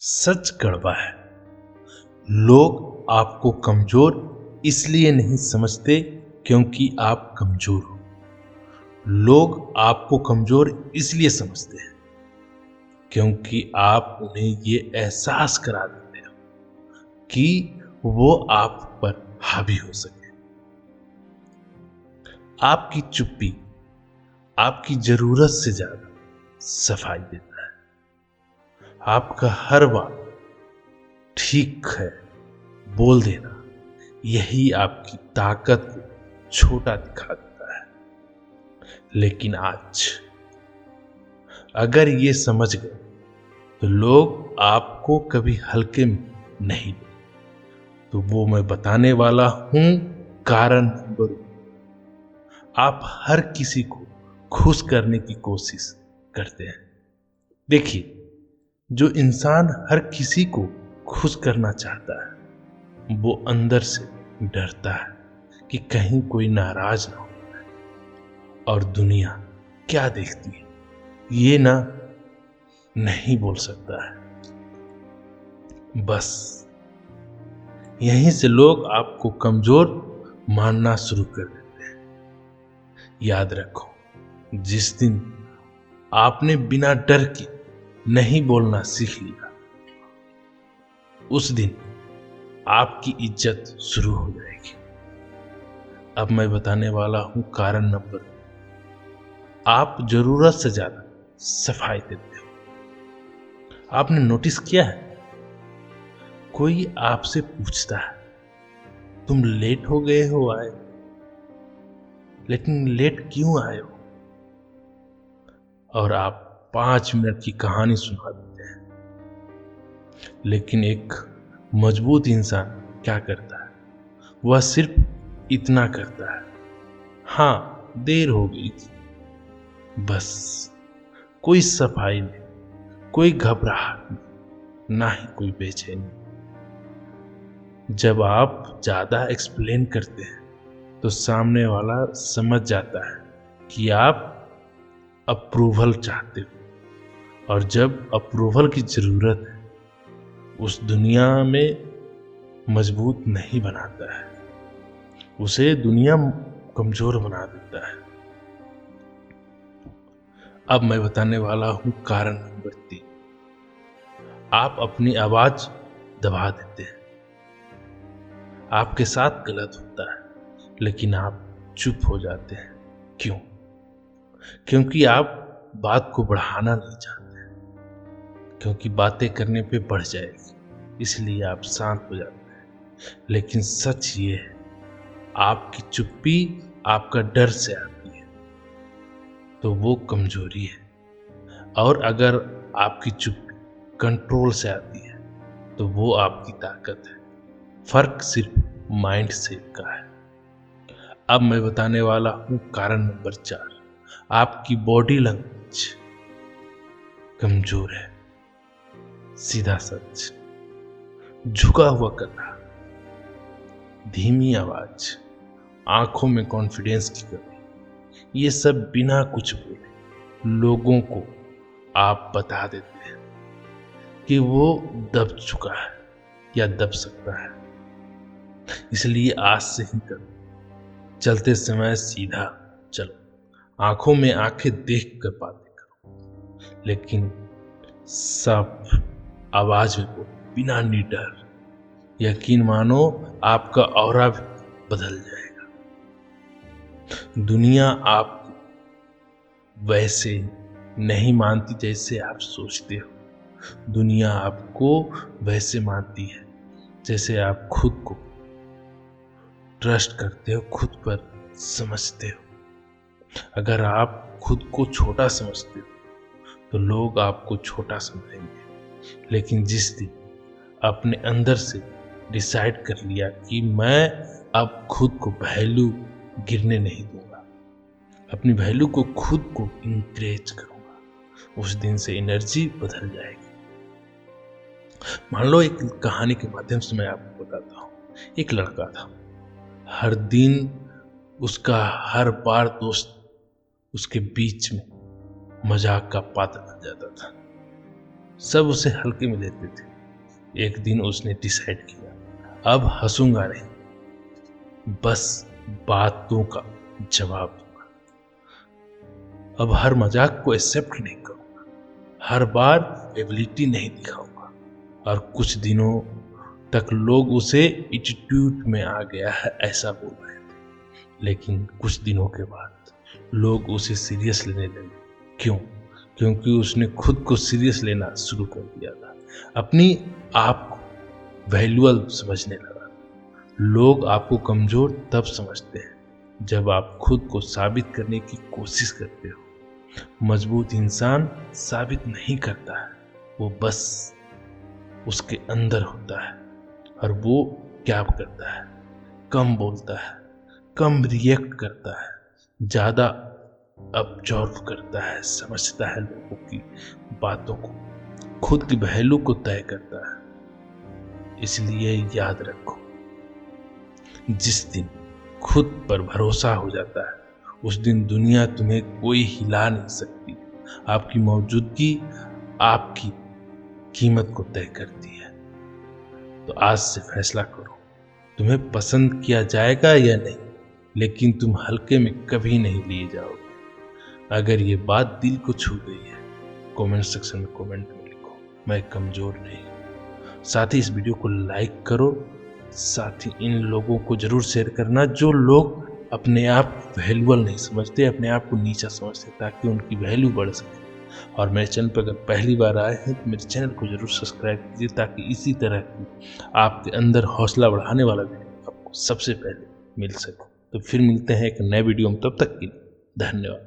सच कड़वा है। लोग आपको कमजोर इसलिए नहीं समझते क्योंकि आप कमजोर हो। लोग आपको कमजोर इसलिए समझते हैं क्योंकि आप उन्हें ये एहसास करा देते हो कि वो आप पर हावी हो सके। आपकी चुप्पी आपकी जरूरत से ज्यादा सफाई देता है। आपका हर बात ठीक है बोल देना, यही आपकी ताकत को छोटा दिखा देता है। लेकिन आज अगर ये समझ गए तो लोग आपको कभी हल्के में नहीं लेते। तो वो मैं बताने वाला हूं कारण नंबर 1। आप हर किसी को खुश करने की कोशिश करते हैं। देखिए, जो इंसान हर किसी को खुश करना चाहता है वो अंदर से डरता है कि कहीं कोई नाराज ना हो और दुनिया क्या देखती है ये ना नहीं बोल सकता है। बस यहीं से लोग आपको कमजोर मानना शुरू कर देते हैं। याद रखो, जिस दिन आपने बिना डर के नहीं बोलना सीख लिया उस दिन आपकी इज्जत शुरू हो जाएगी। अब मैं बताने वाला हूं कारण नंबर 2। आप जरूरत से ज्यादा सफाई देते हो। आपने नोटिस किया है, कोई आपसे पूछता है तुम लेट हो गए हो आए, लेकिन लेट क्यों आए हो, और आप 5 मिनट की कहानी सुना देते हैं। लेकिन एक मजबूत इंसान क्या करता है, वह सिर्फ इतना करता है, हाँ देर हो गई थी, बस। कोई सफाई नहीं, कोई घबराहट नहीं, ना ही कोई बेचैनी। जब आप ज्यादा एक्सप्लेन करते हैं तो सामने वाला समझ जाता है कि आप अप्रूवल चाहते हो, और जब अप्रूवल की जरूरत है उस दुनिया में मजबूत नहीं बनाता है, उसे दुनिया कमजोर बना देता है। अब मैं बताने वाला हूं कारण नंबर 3। आप अपनी आवाज दबा देते हैं। आपके साथ गलत होता है लेकिन आप चुप हो जाते हैं। क्यों? क्योंकि आप बात को बढ़ाना नहीं चाहते, क्योंकि बातें करने पे बढ़ जाएगी, इसलिए आप शांत हो जाते हैं। लेकिन सच ये है, आपकी चुप्पी आपका डर से आती है तो वो कमजोरी है, और अगर आपकी चुप्पी कंट्रोल से आती है तो वो आपकी ताकत है। फर्क सिर्फ माइंड सेट का है। अब मैं बताने वाला हूं कारण नंबर 4। आपकी बॉडी लैंग्वेज कमजोर है। सीधा सच, झुका हुआ कंधा, धीमी आवाज, आंखों में कॉन्फिडेंस की कमी, ये सब बिना कुछ बोले लोगों को आप बता देते हैं कि वो दब चुका है या दब सकता है। इसलिए आज से ही करो, चलते समय सीधा चलो, आंखों में आंखें देख कर बातें करो, लेकिन साफ आवाज में बोलो, बिना निडर। यकीन मानो, आपका ऑरा भी बदल जाएगा। दुनिया आपको वैसे नहीं मानती जैसे आप सोचते हो। दुनिया आपको वैसे मानती है जैसे आप खुद को ट्रस्ट करते हो, खुद पर समझते हो। अगर आप खुद को छोटा समझते हो तो लोग आपको छोटा समझेंगे। लेकिन जिस दिन अपने अंदर से डिसाइड कर लिया कि मैं अब खुद को वैल्यू गिरने नहीं दूंगा, अपनी वैल्यू को खुद को इंकरेज करूंगा, उस दिन से एनर्जी बदल जाएगी। मान लो एक कहानी के माध्यम से मैं आपको बताता हूँ। एक लड़का था, हर दिन उसका हर बार दोस्त उसके बीच में मजाक का पात्र बन जाता था। सब उसे हल्के में लेते थे। एक दिन उसने डिसाइड किया, अब हंसूंगा नहीं, बस बातों का जवाब दूंगा। अब हर मजाक को एक्सेप्ट नहीं करूंगा, हर बार एबिलिटी नहीं दिखाऊंगा। और कुछ दिनों तक लोग उसे एटीट्यूड में आ गया है ऐसा बोल रहे थे, लेकिन कुछ दिनों के बाद लोग उसे सीरियस लेने लगे। क्यों? क्योंकि उसने खुद को सीरियस लेना शुरू कर दिया था, अपनी आप को वैल्यूअल समझने लगा। लोग आपको कमजोर तब समझते हैं जब आप खुद को साबित करने की कोशिश करते हो। मजबूत इंसान साबित नहीं करता है, वो बस उसके अंदर होता है। और वो क्या करता है? कम बोलता है, कम रिएक्ट करता है, ज्यादा ऑब्जर्व करता है, समझता है लोगों की बातों को, खुद की वैल्यू को तय करता है। इसलिए याद रखो, जिस दिन खुद पर भरोसा हो जाता है उस दिन दुनिया तुम्हें कोई हिला नहीं सकती। आपकी मौजूदगी आपकी कीमत को तय करती है। तो आज से फैसला करो, तुम्हें पसंद किया जाएगा या नहीं, लेकिन तुम हल्के में कभी नहीं लिए जाओगे। अगर ये बात दिल को छू गई है, कमेंट सेक्शन में कमेंट में लिखो, मैं कमजोर नहीं हूँ। साथ ही इस वीडियो को लाइक करो, साथ ही इन लोगों को जरूर शेयर करना जो लोग अपने आप वैल्यूअल नहीं समझते, अपने आप को नीचा समझते, ताकि उनकी वैल्यू बढ़ सके। और मेरे चैनल पर अगर पहली बार आए हैं तो मेरे चैनल को जरूर सब्सक्राइब कीजिए, ताकि इसी तरह की आपके अंदर हौसला बढ़ाने वाला वीडियो आपको सबसे पहले मिल सके। तो फिर मिलते हैं एक नए वीडियो में, तब तक के लिए धन्यवाद।